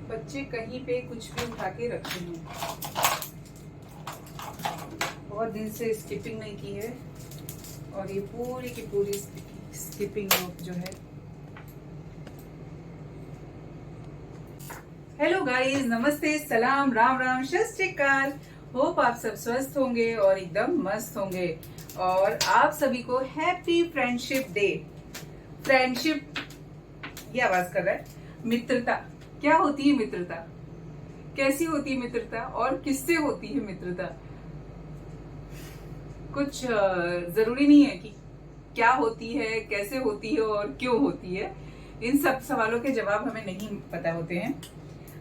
बच्चे कहीं पे कुछ भी उठा के रखते हैं। बहुत दिन से स्किपिंग नहीं की है और ये पूरी की पूरी स्किपिंग रोप जो है। हेलो गाइस, नमस्ते, सलाम, राम राम, सत श्री अकाल। होप आप सब स्वस्थ होंगे और एकदम मस्त होंगे। और आप सभी को हैप्पी फ्रेंडशिप डे। फ्रेंडशिप, ये आवाज कर रहा है। मित्रता, क्या होती है मित्रता, कैसी होती है मित्रता और किससे होती है मित्रता। कुछ जरूरी नहीं है कि क्या होती है, कैसे होती है और क्यों होती है। इन सब सवालों के जवाब हमें नहीं पता होते हैं,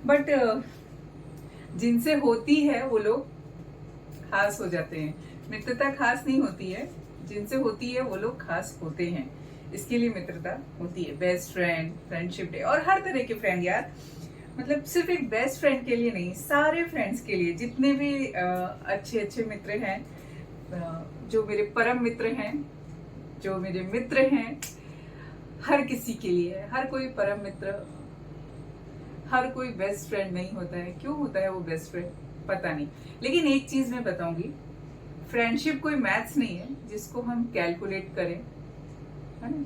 बट जिनसे होती है वो लोग खास हो जाते हैं। मित्रता खास नहीं होती है, जिनसे होती है वो लोग खास होते हैं। इसके लिए मित्रता होती है। बेस्ट फ्रेंड, फ्रेंडशिप डे और हर तरह के फ्रेंड यार, मतलब सिर्फ एक बेस्ट फ्रेंड के लिए नहीं, सारे फ्रेंड्स के लिए, जितने भी अच्छे अच्छे मित्र हैं, जो मेरे परम मित्र हैं, जो मेरे मित्र हैं, हर किसी के लिए है। हर कोई परम मित्र, हर कोई बेस्ट फ्रेंड नहीं होता है। क्यों होता है वो बेस्ट फ्रेंड, पता नहीं। लेकिन एक चीज मैं बताऊंगी, फ्रेंडशिप कोई मैथ्स नहीं है जिसको हम कैलकुलेट करें, है ना।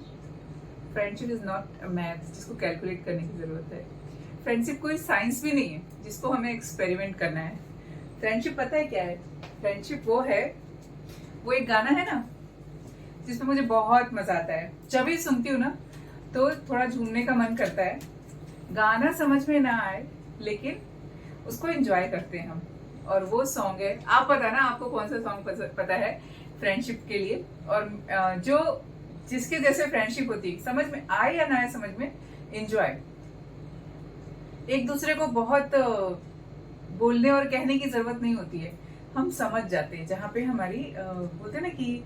Friendship is not a math जिसको कैलकुलेट करने की जरूरत है। फ्रेंडशिप कोई साइंस भी नहीं है जिसको हमें एक्सपेरिमेंट करना है। फ्रेंडशिप पता है क्या है? फ्रेंडशिप वो है, वो एक गाना है ना जिसमें मुझे बहुत मजा आता है। जब भी सुनती हूँ ना तो थोड़ा झूमने का मन करता है। गाना समझ में ना आए लेकिन उसको एंजॉय करते हैं हम, और वो सॉन्ग है, आप पता ना आपको कौन सा सॉन्ग पता है फ्रेंडशिप के लिए। और जो जिसके जैसे फ्रेंडशिप होती है, समझ में आए या ना आए, समझ में, एंजॉय। एक दूसरे को बहुत बोलने और कहने की जरूरत नहीं होती है, हम समझ जाते हैं। जहाँ पे हमारी बोलते हैं ना कि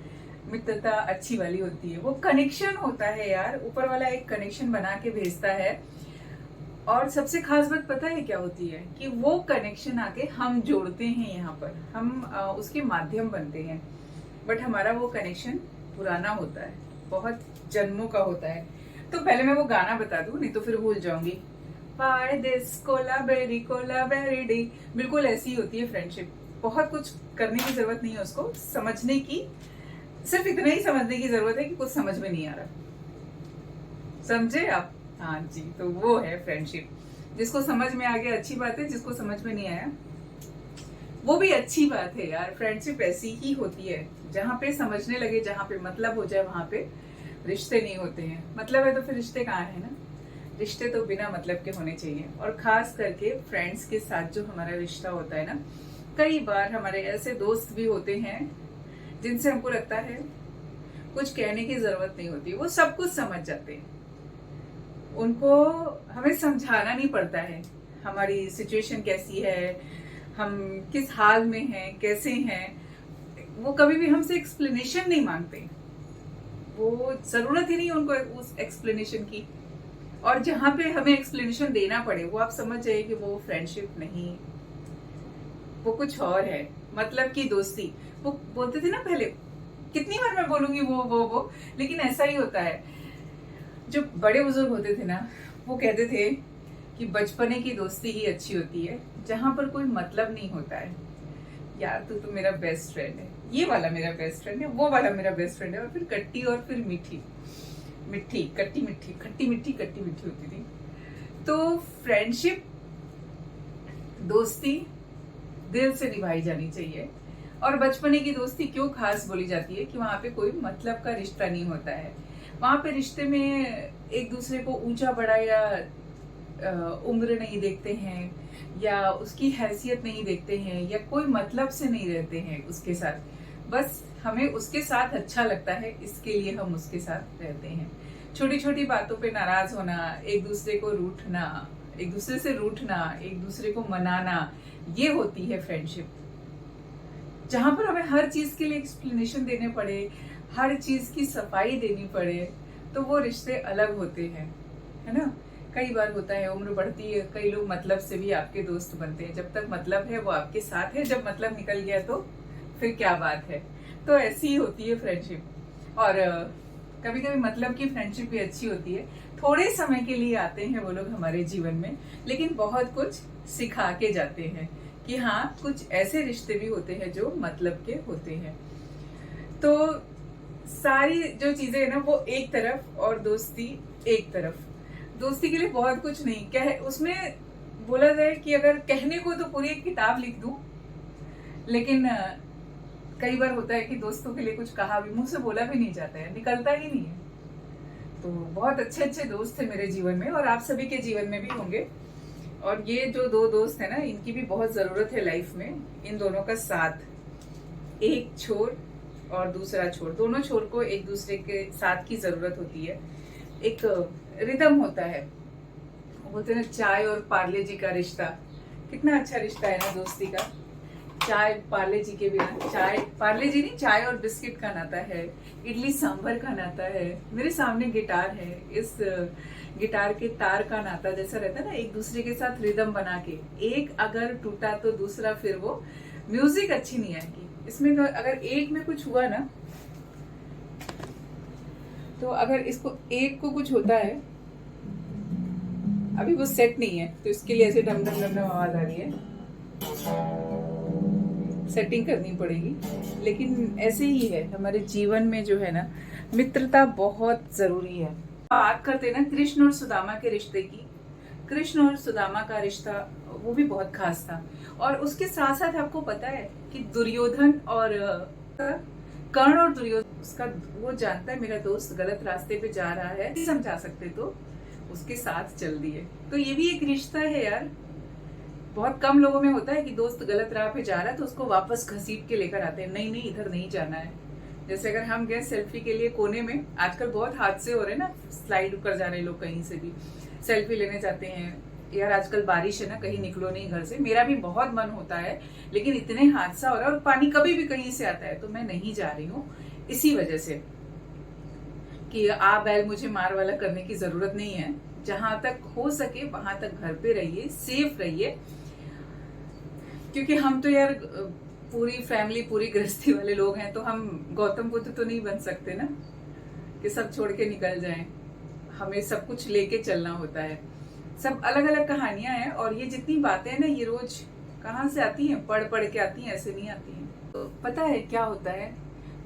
मित्रता अच्छी वाली होती है, वो कनेक्शन होता है यार। ऊपर वाला एक कनेक्शन बना के भेजता है। और सबसे खास बात पता है क्या होती है? कि वो कनेक्शन आके हम जोड़ते हैं, यहाँ पर हम उसके माध्यम बनते हैं। बट हमारा वो कनेक्शन पुराना होता है, बहुत जन्मों का होता है। तो पहले मैं वो गाना बता दूं, नहीं तो फिर भूल जाऊंगी। Why this कोलाबेरी डे, बिल्कुल ऐसी होती है फ्रेंडशिप। बहुत कुछ करने की जरूरत नहीं है, उसको समझने की, सिर्फ इतना ही समझने की जरूरत है कि कुछ समझ में नहीं आ रहा। समझे आप? हाँ जी, तो वो है फ्रेंडशिप। जिसको समझ में आ गया अच्छी बात है, जिसको समझ में नहीं आया वो भी अच्छी बात है यार। फ्रेंडशिप ऐसी ही होती है, जहाँ पे समझने लगे, जहाँ पे मतलब हो जाए, वहां पे रिश्ते नहीं होते हैं। मतलब है तो फिर रिश्ते कहाँ है ना। रिश्ते तो बिना मतलब के होने चाहिए। और खास करके फ्रेंड्स के साथ जो हमारा रिश्ता होता है ना, कई बार हमारे ऐसे दोस्त भी होते हैं जिनसे हमको लगता है कुछ कहने की जरूरत नहीं होती, वो सब कुछ समझ जाते हैं। उनको हमें समझाना नहीं पड़ता है हमारी सिचुएशन कैसी है, हम किस हाल में हैं, कैसे हैं। वो कभी भी हमसे एक्सप्लेनेशन नहीं मांगते, वो जरूरत ही नहीं उनको उस एक्सप्लेनेशन की। और जहां पे हमें एक्सप्लेनेशन देना पड़े, वो आप समझ जाइए कि वो फ्रेंडशिप नहीं, वो कुछ और है। मतलब की दोस्ती, वो बोलते थे ना पहले, कितनी बार मैं बोलूंगी वो, लेकिन ऐसा ही होता है। जो बड़े बुजुर्ग होते थे ना, वो कहते थे कि बचपने की दोस्ती ही अच्छी होती है, जहां पर कोई मतलब नहीं होता है। यार तू तो मेरा बेस्ट फ्रेंड है, ये वाला मेरा बेस्ट फ्रेंड है, वो वाला मेरा बेस्ट फ्रेंड है। और फिर कट्टी और फिर मीठी मीठी, कट्टी मीठी, खट्टी मीठी, कट्टी मीठी होती थी। तो फ्रेंडशिप, दोस्ती दिल से निभाई जानी चाहिए। और बचपने की दोस्ती क्यों खास बोली जाती है? कि वहां पे कोई मतलब का रिश्ता नहीं होता है। वहां पे रिश्ते में एक दूसरे को ऊंचा बड़ा या उम्र नहीं देखते हैं, या उसकी हैसियत नहीं देखते हैं, या कोई मतलब से नहीं रहते हैं उसके साथ। बस हमें उसके साथ अच्छा लगता है, इसके लिए हम उसके साथ रहते हैं। छोटी छोटी बातों पे नाराज होना, एक दूसरे को रूठना, एक दूसरे से रूठना, एक दूसरे को मनाना, ये होती है फ्रेंडशिप। जहां पर हमें हर चीज के लिए एक्सप्लेनेशन देने पड़े, हर चीज की सफाई देनी पड़े, तो वो रिश्ते अलग होते हैं, है ना। कई बार होता है, उम्र बढ़ती है, कई लोग मतलब से भी आपके दोस्त बनते हैं। जब तक मतलब है वो आपके साथ है, जब मतलब निकल गया तो फिर क्या बात है। तो ऐसी ही होती है फ्रेंडशिप। और कभी कभी मतलब की फ्रेंडशिप भी अच्छी होती है, थोड़े समय के लिए आते हैं वो लोग हमारे जीवन में, लेकिन बहुत कुछ सिखा के जाते हैं कि हाँ, कुछ ऐसे रिश्ते भी होते हैं जो मतलब के होते हैं। तो सारी जो चीजें है ना वो एक तरफ और दोस्ती एक तरफ। दोस्ती के लिए बहुत कुछ नहीं कह, उसमें बोला जाए कि अगर कहने को तो पूरी एक किताब लिख दूं, लेकिन कई बार होता है कि दोस्तों के लिए कुछ कहा भी, मुंह से बोला भी नहीं जाता है, निकलता ही नहीं है। तो बहुत अच्छे अच्छे दोस्त थे मेरे जीवन में, और आप सभी के जीवन में भी होंगे। और ये जो दो दोस्त है ना, इनकी भी बहुत जरूरत है लाइफ में। इन दोनों का साथ, एक छोर और दूसरा छोर, दोनों छोर को एक दूसरे के साथ की जरूरत होती है। एक रिदम होता है, बोलते हैं ना चाय और पार्ले जी का रिश्ता, कितना अच्छा रिश्ता है ना दोस्ती का। चाय पार्ले जी के बिना, चाय पार्ले जी नहीं, चाय और बिस्किट का नाता है, इडली सांभर का नाता है। मेरे सामने गिटार है, इस गिटार के तार का नाता जैसा रहता है ना, एक दूसरे के साथ रिदम बना के, एक अगर टूटा तो दूसरा फिर वो म्यूजिक अच्छी नहीं आएगी। इसमें तो अगर एक में कुछ हुआ ना, तो अगर इसको एक को कुछ होता है, अभी वो सेट नहीं है तो इसके लिए ऐसे डम डम डम डम आवाज आ रही है, सेटिंग करनी पड़ेगी। लेकिन ऐसे ही है हमारे जीवन में जो है ना, मित्रता बहुत जरूरी है। बात करते हैं ना कृष्ण और सुदामा के रिश्ते की। कृष्ण और सुदामा का रिश्ता वो भी बहुत खास था। और उसके साथ साथ आपको पता है कि दुर्योधन और कर्ण और दुर्योधन, उसका वो जानता है मेरा दोस्त गलत रास्ते पे जा रहा है, नहीं समझा सकते तो उसके साथ चल दिए। तो ये भी एक रिश्ता है यार। बहुत कम लोगों में होता है कि दोस्त गलत राह पे जा रहा है तो उसको वापस घसीट के लेकर आते हैं, नहीं नहीं इधर नहीं जाना है। जैसे अगर हम गए सेल्फी के लिए कोने में, आजकल बहुत हादसे हो रहे हैं ना, स्लाइड कर जा रहे लोग, कहीं से भी सेल्फी लेने जाते हैं। यार आजकल बारिश है ना, कहीं निकलो नहीं घर से, मेरा भी बहुत मन होता है, लेकिन इतने हादसा हो रहा है और पानी कभी भी कहीं से आता है तो मैं नहीं जा रही हूँ। इसी वजह से कि आ बैल मुझे मार वाला करने की जरूरत नहीं है। जहां तक हो सके वहां तक घर पे रहिए, सेफ रहिए। क्योंकि हम तो यार पूरी फैमिली, पूरी गृहस्थी वाले लोग हैं, तो हम गौतम बुद्ध तो नहीं बन सकते ना कि सब छोड़ के निकल जाएं। हमें सब कुछ लेके चलना होता है। सब अलग अलग कहानियां हैं, और ये जितनी बातें हैं ना, ये रोज कहाँ से आती हैं, पढ़ पढ़ के आती हैं, ऐसे नहीं आती हैं। तो पता है क्या होता है,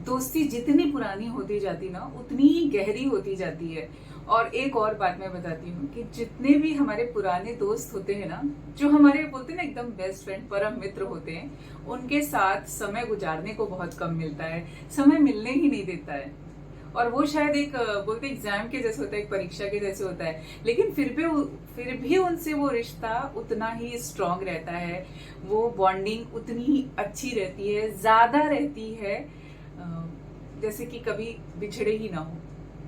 दोस्ती जितनी पुरानी होती जाती ना, उतनी ही गहरी होती जाती है। और एक और बात मैं बताती हूँ कि जितने भी हमारे पुराने दोस्त होते हैं ना, जो हमारे बोलते हैं ना एकदम बेस्ट फ्रेंड, परम मित्र होते हैं, उनके साथ समय गुजारने को बहुत कम मिलता है, समय मिलने ही नहीं देता है। और वो शायद एक बोलते एग्जाम के जैसे होता है, एक परीक्षा के जैसे होता है, लेकिन फिर भी उनसे वो रिश्ता उतना ही स्ट्रांग रहता है, वो बॉन्डिंग उतनी ही अच्छी रहती है, ज्यादा रहती है, जैसे कि कभी बिछड़े ही ना हो।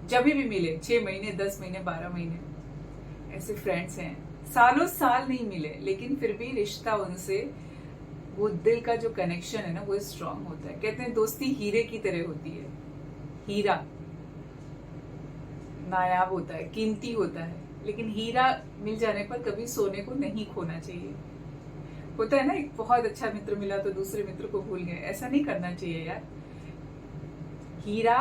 जब भी मिले, 6 महीने, 10 महीने, 12 महीने, ऐसे फ्रेंड्स हैं, सालों साल नहीं मिले, लेकिन फिर भी रिश्ता उनसे, वो दिल का जो कनेक्शन है ना, वो स्ट्रांग होता है। कहते हैं दोस्ती हीरे की तरह होती है। हीरा नायाब होता है, कीमती होता है, लेकिन हीरा मिल जाने पर कभी सोने को नहीं खोना चाहिए। होता है ना, एक बहुत अच्छा मित्र मिला तो दूसरे मित्र को भूल गए, ऐसा नहीं करना चाहिए यार। हीरा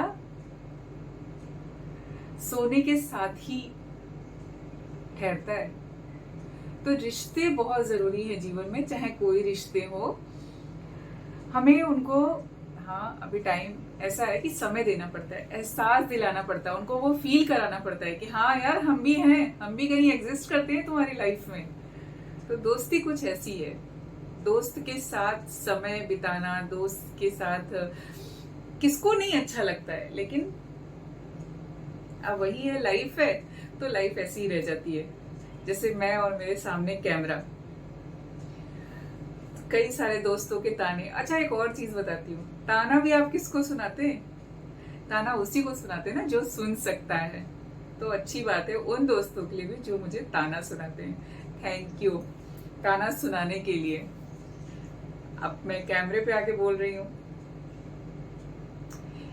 सोने के साथ ही ठहरता है। तो रिश्ते बहुत जरूरी है जीवन में, चाहे कोई रिश्ते हो, हमें उनको, हाँ अभी टाइम ऐसा है कि समय देना पड़ता है, एहसास दिलाना पड़ता है, उनको वो फील कराना पड़ता है कि हाँ यार हम भी हैं, हम भी कहीं एग्जिस्ट करते हैं तुम्हारी लाइफ में। तो दोस्ती कुछ ऐसी है, दोस्त के साथ समय बिताना, दोस्त के साथ किसको नहीं अच्छा लगता है, लेकिन अब वही है, लाइफ है तो लाइफ ऐसी ही रह जाती है। जैसे मैं और मेरे सामने कैमरा, कई सारे दोस्तों के ताने। अच्छा एक और चीज बताती हूँ, ताना भी आप किसको सुनाते हैं? ताना उसी को सुनाते हैं ना जो सुन सकता है। तो अच्छी बात है उन दोस्तों के लिए भी जो मुझे ताना सुनाते हैं। थैंक यू ताना सुनाने के लिए। अब मैं कैमरे पे आके बोल रही हूँ,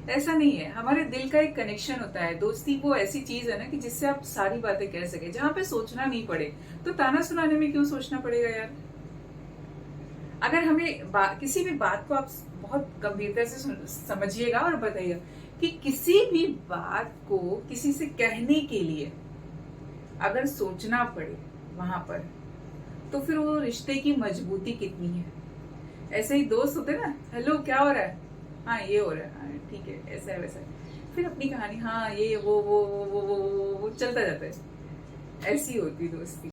ऐसा नहीं है, हमारे दिल का एक कनेक्शन होता है। दोस्ती वो ऐसी चीज है ना कि जिससे आप सारी बातें कह सके, जहां पे सोचना नहीं पड़े। तो ताना सुनाने में क्यों सोचना पड़ेगा यार? अगर हमें किसी भी बात को आप बहुत गंभीरता से समझिएगा और बताइएगा कि किसी भी बात को किसी से कहने के लिए अगर सोचना पड़े वहां पर, तो फिर वो रिश्ते की मजबूती कितनी है। ऐसे ही दोस्त होते ना, हेलो क्या हो रहा है, हाँ ये हो रहा है, हाँ ठीक है, ऐसा है वैसा है, फिर अपनी कहानी, हाँ ये वो चलता जाता है। ऐसी होती दोस्ती।